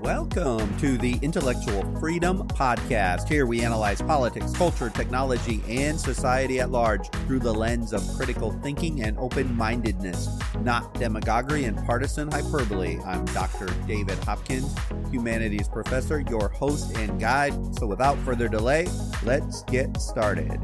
Welcome to the Intellectual Freedom Podcast. Here we analyze politics, culture, technology, and society at large through the lens of critical thinking and open-mindedness, not demagoguery and partisan hyperbole. I'm Dr. David Hopkins, humanities professor, your host and guide. So without further delay, let's get started.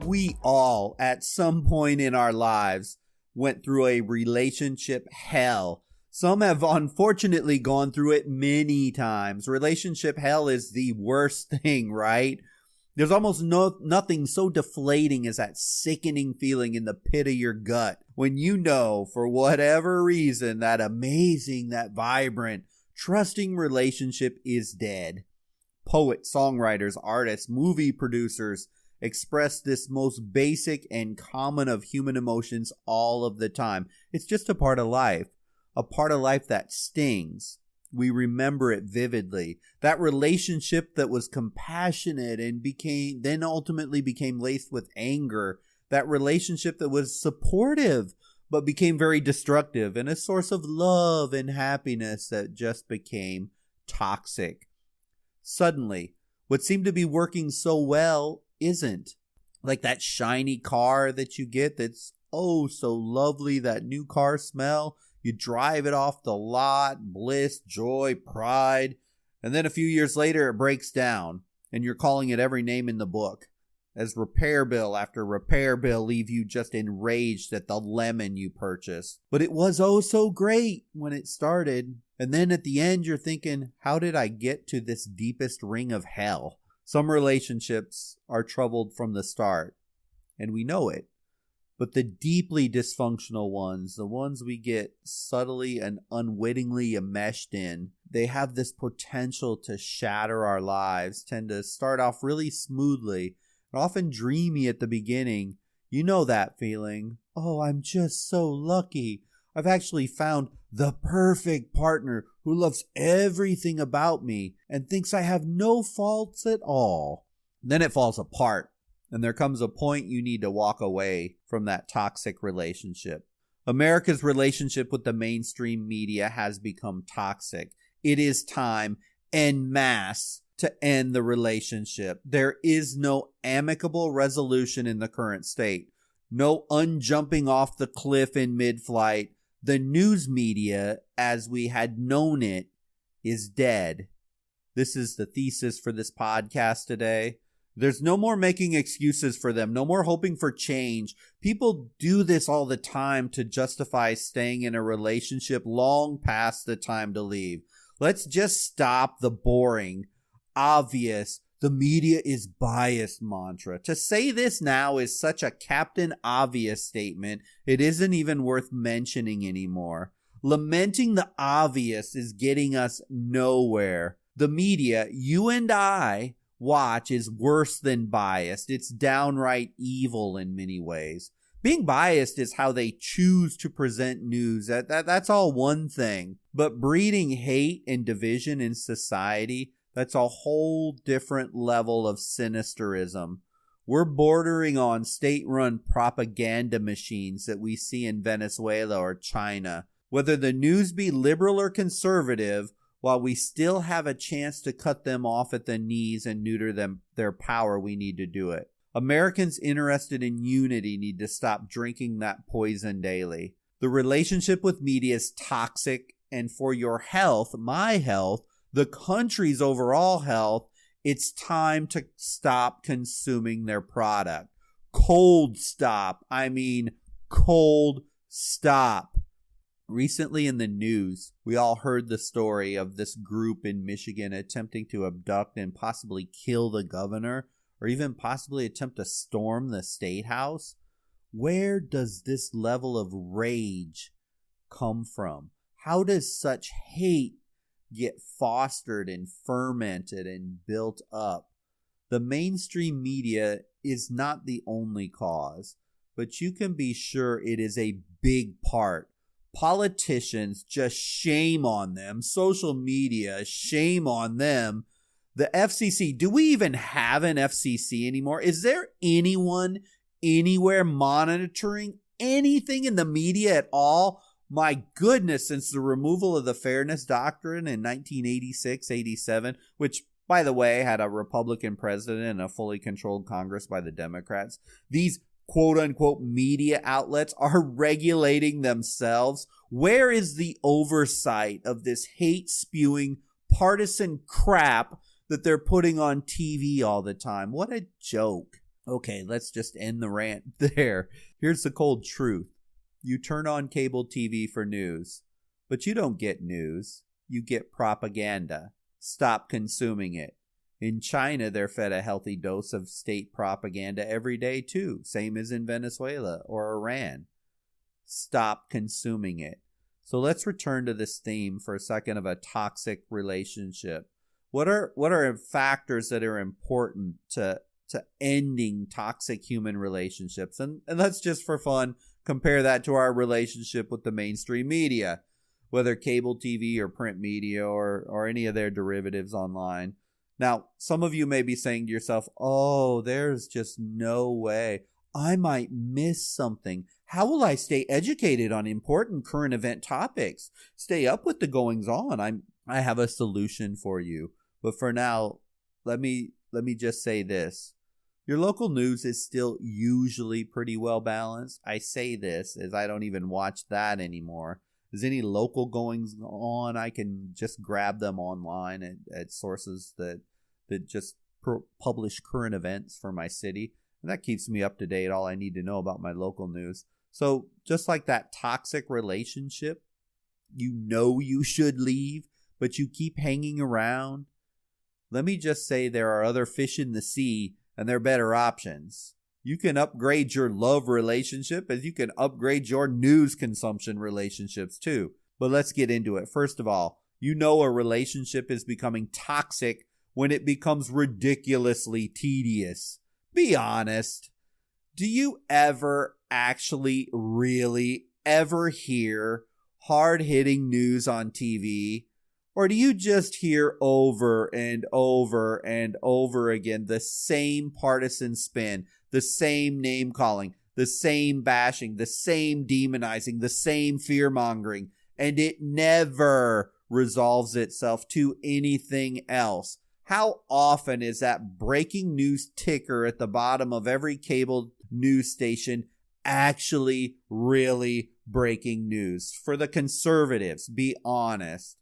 We all, at some point in our lives, went through a relationship hell. Some have unfortunately gone through it many times. Relationship hell is the worst thing, right? There's almost nothing so deflating as that sickening feeling in the pit of your gut when you know, for whatever reason, that amazing, that vibrant, trusting relationship is dead. Poets, songwriters, artists, movie producers express this most basic and common of human emotions all of the time. It's just a part of life that stings. We remember it vividly. That relationship that was compassionate and then ultimately became laced with anger. That relationship that was supportive but became very destructive, and a source of love and happiness that just became toxic. Suddenly, what seemed to be working so well isn't. Like that shiny car that you get that's oh so lovely, that new car smell. You drive it off the lot, bliss, joy, pride, and then a few years later it breaks down and you're calling it every name in the book as repair bill after repair bill leave you just enraged at the lemon you purchased. But it was oh so great when it started, and then at the end you're thinking, how did I get to this deepest ring of hell? Some relationships are troubled from the start, and we know it. But the deeply dysfunctional ones, the ones we get subtly and unwittingly enmeshed in, they have this potential to shatter our lives, tend to start off really smoothly, and often dreamy at the beginning. You know that feeling. Oh, I'm just so lucky. I've actually found the perfect partner who loves everything about me and thinks I have no faults at all. Then it falls apart, and there comes a point you need to walk away from that toxic relationship. America's relationship with the mainstream media has become toxic. It is time en masse to end the relationship. There is no amicable resolution in the current state. No unjumping off the cliff in mid-flight. The news media, as we had known it, is dead. This is the thesis for this podcast today. There's no more making excuses for them, no more hoping for change. People do this all the time to justify staying in a relationship long past the time to leave. Let's just stop the boring, obvious, the media is biased mantra. To say this now is such a Captain Obvious statement, it isn't even worth mentioning anymore. Lamenting the obvious is getting us nowhere. The media, you and I watch, is worse than biased. It's downright evil in many ways. Being biased is how they choose to present news. That's all one thing. But breeding hate and division in society, that's a whole different level of sinisterism. We're bordering on state-run propaganda machines that we see in Venezuela or China. Whether the news be liberal or conservative, while we still have a chance to cut them off at the knees and neuter their power, we need to do it. Americans interested in unity need to stop drinking that poison daily. The relationship with media is toxic, and for your health, my health, the country's overall health, it's time to stop consuming their product. Cold stop. Recently in the news, we all heard the story of this group in Michigan attempting to abduct and possibly kill the governor, or even possibly attempt to storm the state house. Where does this level of rage come from? How does such hate get fostered and fermented and built up? The mainstream media is not the only cause, but you can be sure it is a big part. Politicians, just shame on them. Social media, shame on them. The FCC, do we even have an FCC anymore? Is there anyone anywhere monitoring anything in the media at all? My goodness, since the removal of the Fairness Doctrine in 1986-87, which, by the way, had a Republican president and a fully controlled Congress by the Democrats, these quote-unquote media outlets are regulating themselves. Where is the oversight of this hate-spewing partisan crap that they're putting on TV all the time? What a joke. Okay, let's just end the rant there. Here's the cold truth. You turn on cable TV for news, but you don't get news. You get propaganda. Stop consuming it. In China, they're fed a healthy dose of state propaganda every day too, same as in Venezuela or Iran. Stop consuming it. So let's return to this theme for a second of a toxic relationship. What are factors that are important to ending toxic human relationships? And let's just for fun compare that to our relationship with the mainstream media, whether cable TV or print media or any of their derivatives online. Now, some of you may be saying to yourself, oh, there's just no way. I might miss something. How will I stay educated on important current event topics? Stay up with the goings on. I have a solution for you. But for now, let me just say this. Your local news is still usually pretty well balanced. I say this as I don't even watch that anymore. There's any local goings on, I can just grab them online at sources that just publish current events for my city. And that keeps me up to date, all I need to know about my local news. So just like that toxic relationship, you know you should leave, but you keep hanging around. Let me just say there are other fish in the sea, and they're better options. You can upgrade your love relationship as you can upgrade your news consumption relationships too. But let's get into it. First of all, you know a relationship is becoming toxic when it becomes ridiculously tedious. Be honest. Do you ever actually really ever hear hard-hitting news on TV? Or do you just hear over and over and over again the same partisan spin, the same name-calling, the same bashing, the same demonizing, the same fear-mongering, and it never resolves itself to anything else? How often is that breaking news ticker at the bottom of every cable news station actually really breaking news? For the conservatives, be honest.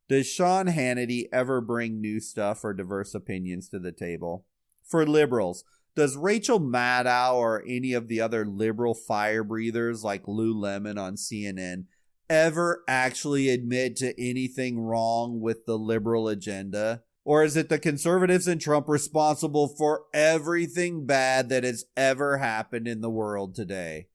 Does Sean Hannity ever bring new stuff or diverse opinions to the table? For liberals, does Rachel Maddow or any of the other liberal fire breathers like Lou Lemon on CNN ever actually admit to anything wrong with the liberal agenda? Or is it the conservatives and Trump responsible for everything bad that has ever happened in the world today?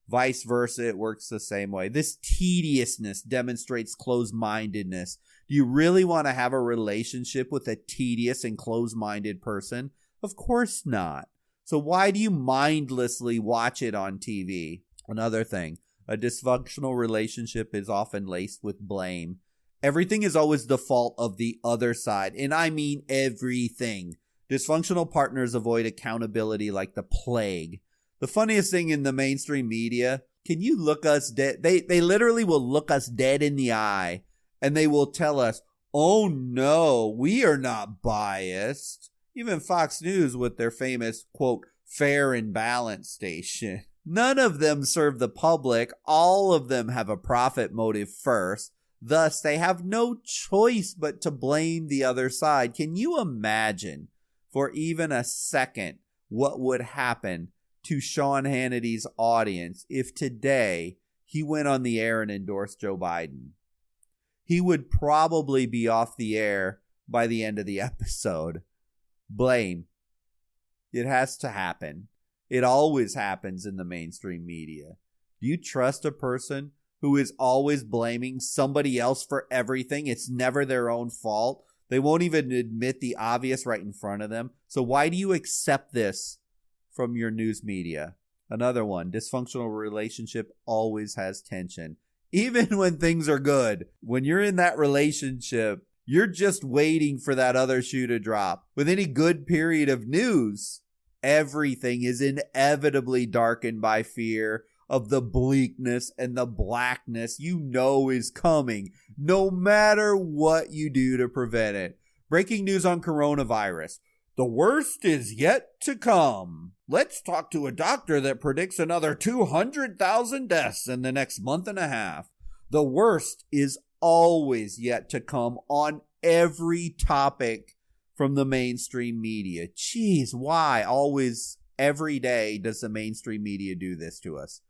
Vice versa, it works the same way. This tediousness demonstrates closed-mindedness. Do you really want to have a relationship with a tedious and closed-minded person? Of course not. So why do you mindlessly watch it on TV? Another thing, a dysfunctional relationship is often laced with blame. Everything is always the fault of the other side, and I mean everything. Dysfunctional partners avoid accountability like the plague. The funniest thing in the mainstream media, can you look us dead? They literally will look us dead in the eye, and they will tell us, oh no, we are not biased. Even Fox News with their famous, quote, fair and balanced station. None of them serve the public. All of them have a profit motive first. Thus, they have no choice but to blame the other side. Can you imagine for even a second what would happen to Sean Hannity's audience if today he went on the air and endorsed Joe Biden? He would probably be off the air by the end of the episode. Blame. It has to happen. It always happens in the mainstream media. Do you trust a person who is always blaming somebody else for everything? It's never their own fault. They won't even admit the obvious right in front of them. So why do you accept this from your news media? Another one, dysfunctional relationship always has tension. Even when things are good, when you're in that relationship, you're just waiting for that other shoe to drop. With any good period of news, everything is inevitably darkened by fear of the bleakness and the blackness you know is coming, no matter what you do to prevent it. Breaking news on coronavirus. The worst is yet to come. Let's talk to a doctor that predicts another 200,000 deaths in the next month and a half. The worst is always yet to come on every topic from the mainstream media. Jeez, why always every day does the mainstream media do this to us?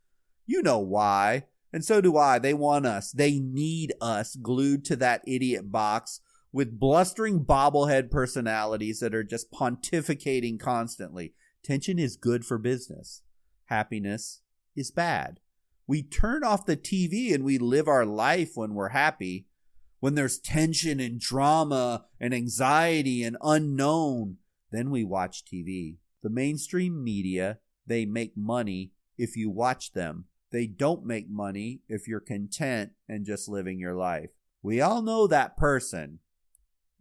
You know why, and so do I. They want us. They need us glued to that idiot box with blustering bobblehead personalities that are just pontificating constantly. Tension is good for business. Happiness is bad. We turn off the TV and we live our life when we're happy. When there's tension and drama and anxiety and unknown, then we watch TV. The mainstream media, they make money if you watch them. They don't make money if you're content and just living your life. We all know that person.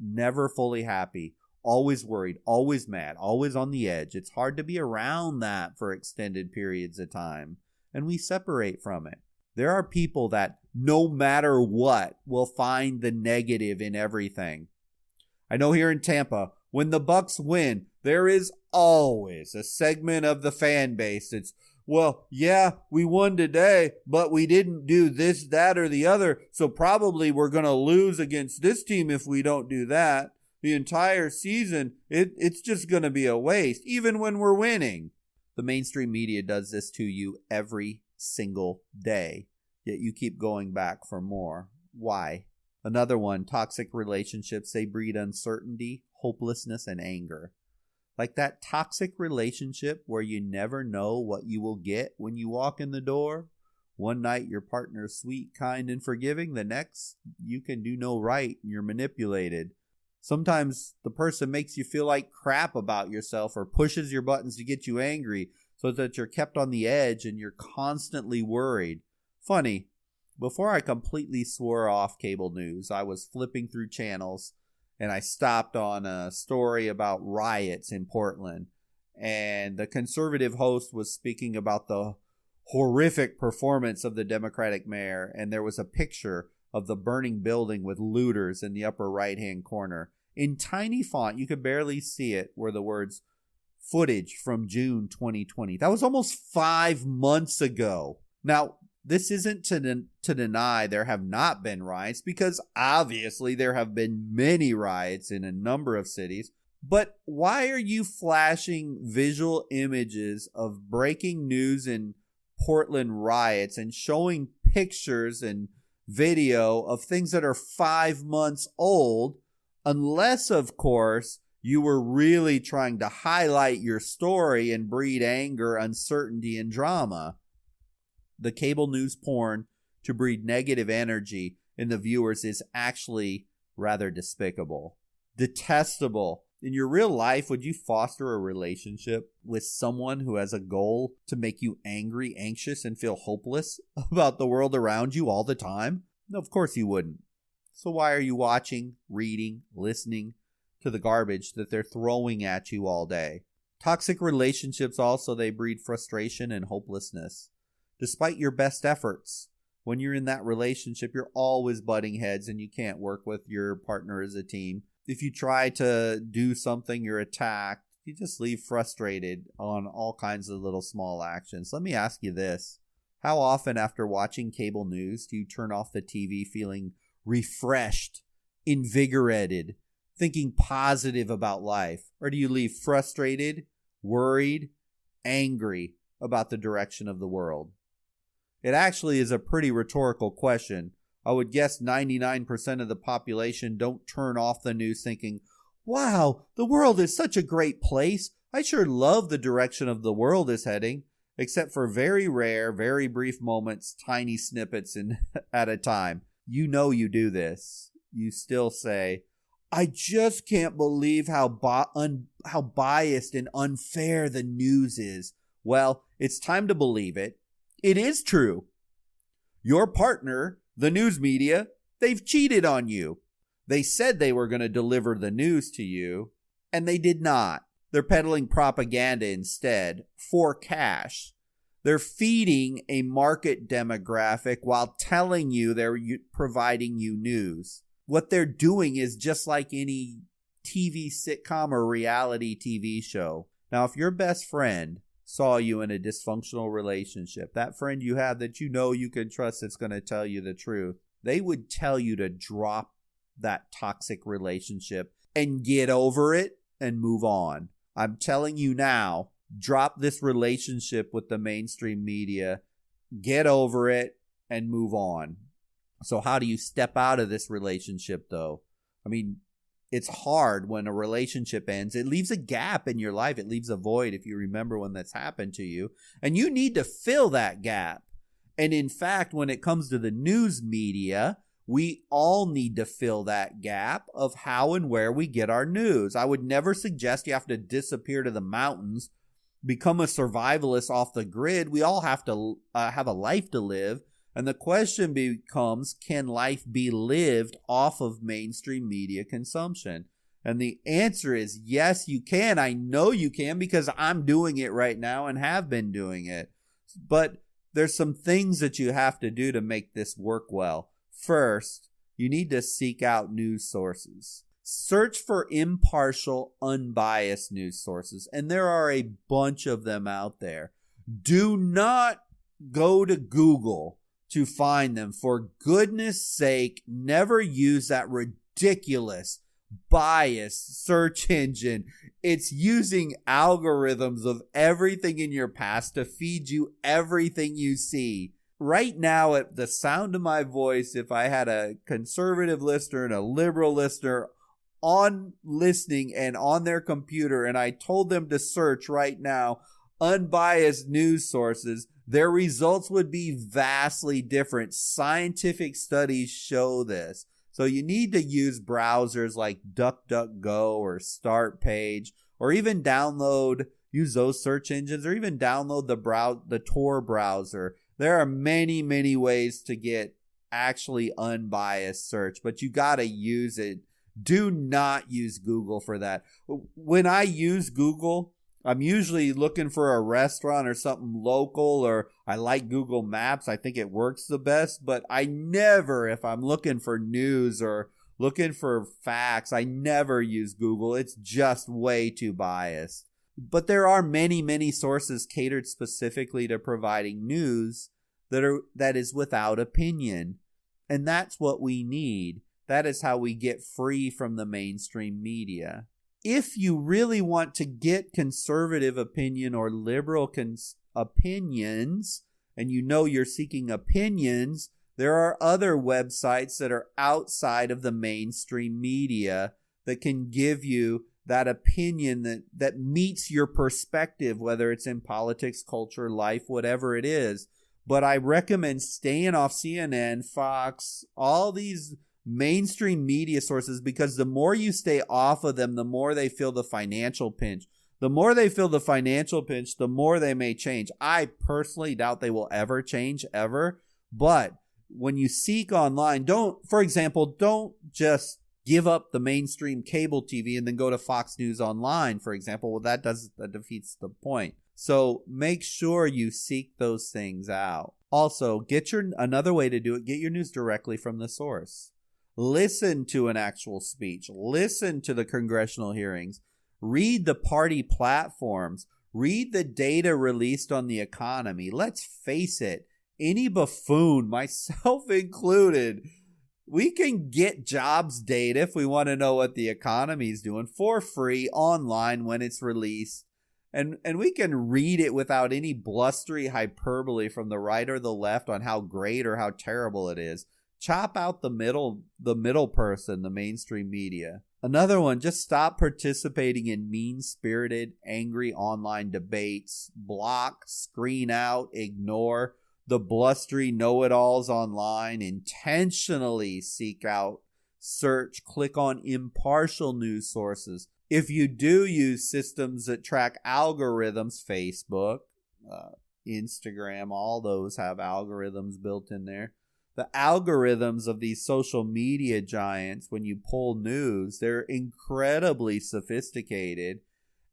Never fully happy, always worried, always mad, always on the edge. It's hard to be around that for extended periods of time, and we separate from it. There are people that, no matter what, will find the negative in everything. I know here in Tampa, when the Bucks win, there is always a segment of the fan base that's, well, yeah, we won today, but we didn't do this, that, or the other, so probably we're going to lose against this team if we don't do that. The entire season, it's just going to be a waste, even when we're winning. The mainstream media does this to you every single day, yet you keep going back for more. Why? Another one, toxic relationships, they breed uncertainty, hopelessness, and anger. Like that toxic relationship where you never know what you will get when you walk in the door. One night your partner's sweet, kind, and forgiving. The next, you can do no right and you're manipulated. Sometimes the person makes you feel like crap about yourself or pushes your buttons to get you angry so that you're kept on the edge and you're constantly worried. Funny, before I completely swore off cable news, I was flipping through channels and I stopped on a story about riots in Portland. And the conservative host was speaking about the horrific performance of the Democratic mayor. And there was a picture of the burning building with looters in the upper right-hand corner. In tiny font, you could barely see it, were the words, footage from June 2020. That was almost 5 months ago. Now, this isn't to deny there have not been riots, because obviously there have been many riots in a number of cities. But why are you flashing visual images of breaking news in Portland riots and showing pictures and video of things that are 5 months old, unless, of course, you were really trying to highlight your story and breed anger, uncertainty, and drama? The cable news porn to breed negative energy in the viewers is actually rather despicable, detestable. In your real life, would you foster a relationship with someone who has a goal to make you angry, anxious, and feel hopeless about the world around you all the time? No, of course you wouldn't. So why are you watching, reading, listening to the garbage that they're throwing at you all day? Toxic relationships also, they breed frustration and hopelessness. Despite your best efforts, when you're in that relationship, you're always butting heads and you can't work with your partner as a team. If you try to do something, you're attacked. You just leave frustrated on all kinds of little small actions. Let me ask you this. How often after watching cable news do you turn off the TV feeling refreshed, invigorated, thinking positive about life? Or do you leave frustrated, worried, angry about the direction of the world? It actually is a pretty rhetorical question. I would guess 99% of the population don't turn off the news thinking, wow, the world is such a great place. I sure love the direction of the world is heading, except for very rare, very brief moments, tiny snippets at a time. You know you do this. You still say, I just can't believe how biased and unfair the news is. Well, it's time to believe it. It is true. Your partner, the news media, they've cheated on you. They said they were going to deliver the news to you, and they did not. They're peddling propaganda instead for cash. They're feeding a market demographic while telling you they're providing you news. What they're doing is just like any TV sitcom or reality TV show. Now, if your best friend saw you in a dysfunctional relationship, that friend you have that you know you can trust that's going to tell you the truth, they would tell you to drop that toxic relationship and get over it and move on. I'm telling you now, drop this relationship with the mainstream media, get over it, and move on. So how do you step out of this relationship, though? I mean, it's hard when a relationship ends. It leaves a gap in your life. It leaves a void if you remember when that's happened to you. And you need to fill that gap. And in fact, when it comes to the news media, we all need to fill that gap of how and where we get our news. I would never suggest you have to disappear to the mountains, become a survivalist off the grid. We all have to have a life to live. And the question becomes, can life be lived off of mainstream media consumption? And the answer is yes, you can. I know you can because I'm doing it right now and have been doing it. But there's some things that you have to do to make this work well. First, you need to seek out news sources. Search for impartial, unbiased news sources. And there are a bunch of them out there. Do not go to Google to find them. For goodness sake, never use that ridiculous, biased search engine. It's using algorithms of everything in your past to feed you everything you see. Right now, at the sound of my voice, if I had a conservative listener and a liberal listener on listening and on their computer, and I told them to search right now unbiased news sources, their results would be vastly different. Scientific studies show this. So you need to use browsers like DuckDuckGo or StartPage, or even use those search engines, or even download the Tor browser. There are many, many ways to get actually unbiased search, but you got to use it. Do not use Google for that. When I use Google, I'm usually looking for a restaurant or something local, or I like Google Maps. I think it works the best, but I never, if I'm looking for news or looking for facts, I never use Google. It's just way too biased. But there are many, many sources catered specifically to providing news that is without opinion. And that's what we need. That is how we get free from the mainstream media. If you really want to get conservative opinion or liberal opinions, and you know you're seeking opinions, there are other websites that are outside of the mainstream media that can give you that opinion that meets your perspective, whether it's in politics, culture, life, whatever it is. But I recommend staying off CNN, Fox, all these mainstream media sources, because the more you stay off of them, the more they feel the financial pinch. The more they feel the financial pinch, the more they may change. I personally doubt they will ever change, ever. But when you seek online, don't just give up the mainstream cable TV and then go to Fox News Online, for example. Well, that defeats the point. So make sure you seek those things out. Also, another way to do it, get your news directly from the source. Listen to an actual speech. Listen to the congressional hearings. Read the party platforms. Read the data released on the economy. Let's face it, any buffoon, myself included, we can get jobs data if we want to know what the economy is doing for free online when it's released. And we can read it without any blustery hyperbole from the right or the left on how great or how terrible it is. Chop out the middle person, the mainstream media. Another one, just stop participating in mean-spirited, angry online debates. Block, screen out, ignore the blustery know-it-alls online. Intentionally seek out, search, click on impartial news sources. If you do use systems that track algorithms, Facebook, Instagram, all those have algorithms built in there. The algorithms of these social media giants, when you pull news, they're incredibly sophisticated,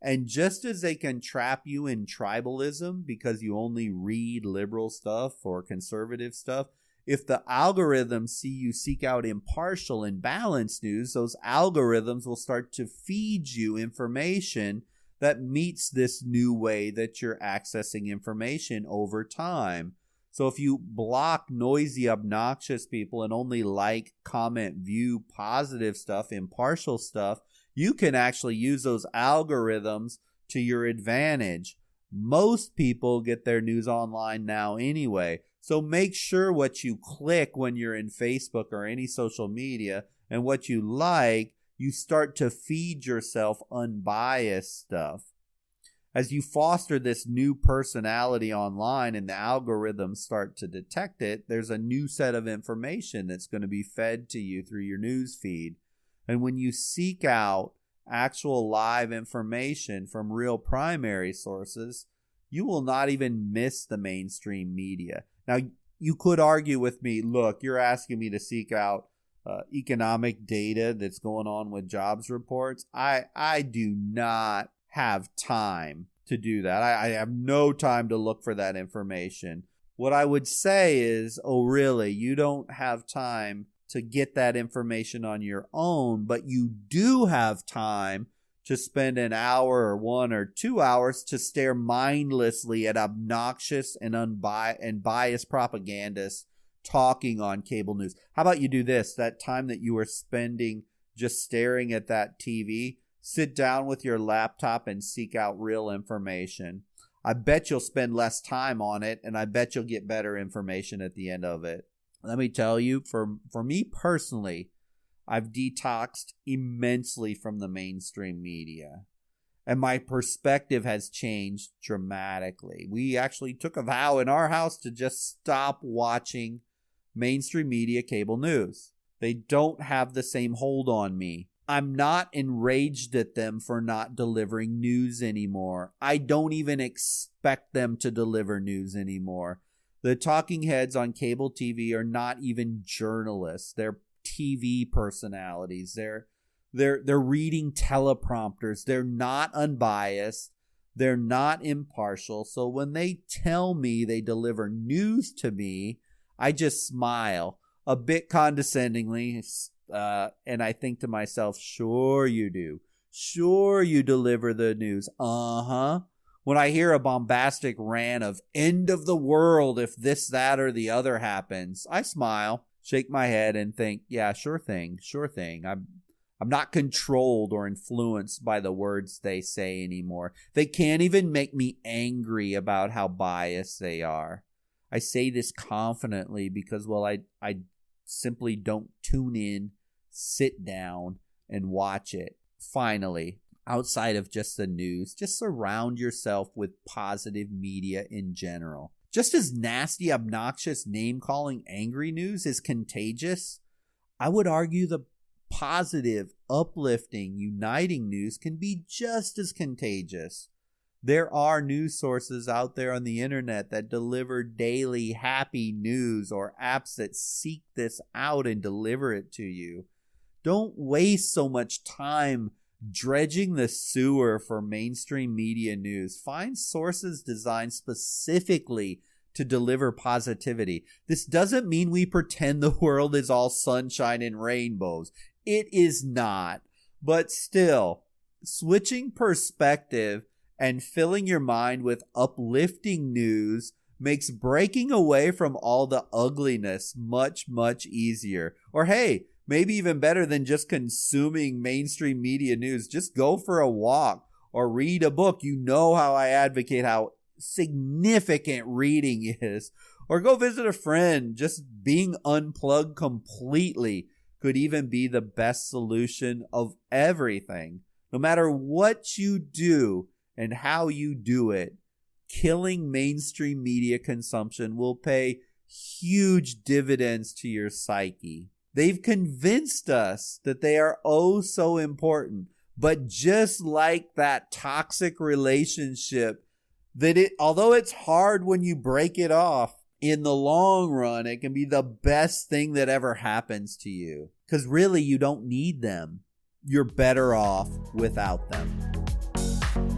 And just as they can trap you in tribalism because you only read liberal stuff or conservative stuff, if the algorithms see you seek out impartial and balanced news, those algorithms will start to feed you information that meets this new way that you're accessing information over time. So if you block noisy, obnoxious people and only like, comment, view positive stuff, impartial stuff, you can actually use those algorithms to your advantage. Most people get their news online now anyway. So make sure what you click when you're in Facebook or any social media and what you like, you start to feed yourself unbiased stuff. As you foster this new personality online and the algorithms start to detect it, there's a new set of information that's going to be fed to you through your news feed. And when you seek out actual live information from real primary sources, you will not even miss the mainstream media. Now, you could argue with me, look, you're asking me to seek out economic data that's going on with jobs reports. I do not have time to do that. I have no time to look for that information. What I would say is, oh, really? You don't have time to get that information on your own, but you do have time to spend an hour or 1 or 2 hours to stare mindlessly at obnoxious and biased propagandists talking on cable news. How about you do this? That time that you were spending just staring at that TV, sit down with your laptop and seek out real information. I bet you'll spend less time on it, and I bet you'll get better information at the end of it. Let me tell you, for me personally, I've detoxed immensely from the mainstream media, and my perspective has changed dramatically. We actually took a vow in our house to just stop watching mainstream media cable news. They don't have the same hold on me. I'm not enraged at them for not delivering news anymore. I don't even expect them to deliver news anymore. The talking heads on cable TV are not even journalists. They're TV personalities. They're reading teleprompters. They're not unbiased. They're not impartial. So when they tell me they deliver news to me, I just smile a bit condescendingly, and I think to myself, sure you do. Sure you deliver the news. Uh-huh. When I hear a bombastic rant of end of the world if this, that, or the other happens, I smile, shake my head, and think, yeah, sure thing. I'm not controlled or influenced by the words they say anymore. They can't even make me angry about how biased they are. I say this confidently because, well, I simply don't tune in, sit down, and watch it. Finally, outside of just the news, just surround yourself with positive media in general. Just as nasty, obnoxious, name-calling, angry news is contagious, I would argue the positive, uplifting, uniting news can be just as contagious. There are news sources out there on the internet that deliver daily happy news, or apps that seek this out and deliver it to you. Don't waste so much time dredging the sewer for mainstream media news. Find sources designed specifically to deliver positivity. This doesn't mean we pretend the world is all sunshine and rainbows. It is not. But still, switching perspective and filling your mind with uplifting news makes breaking away from all the ugliness much, much easier. Or hey, maybe even better than just consuming mainstream media news. Just go for a walk or read a book. You know how I advocate how significant reading is. Or go visit a friend. Just being unplugged completely could even be the best solution of everything. No matter what you do and how you do it, killing mainstream media consumption will pay huge dividends to your psyche. They've convinced us that they are oh so important, but just like that toxic relationship, although it's hard when you break it off, in the long run, it can be the best thing that ever happens to you. Because really, you don't need them. You're better off without them.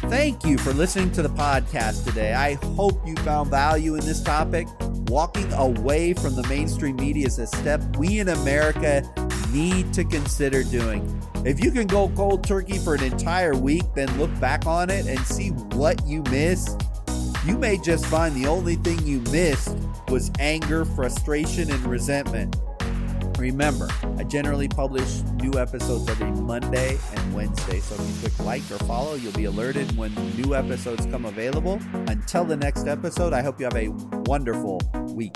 Thank you for listening to the podcast today. I hope you found value in this topic. Walking away from the mainstream media is a step we in America need to consider doing. If you can go cold turkey for an entire week, then look back on it and see what you missed. You may just find the only thing you missed was anger, frustration, and resentment. Remember, I generally publish new episodes every Monday and Wednesday, so if you click like or follow, you'll be alerted when new episodes come available. Until the next episode, I hope you have a wonderful week.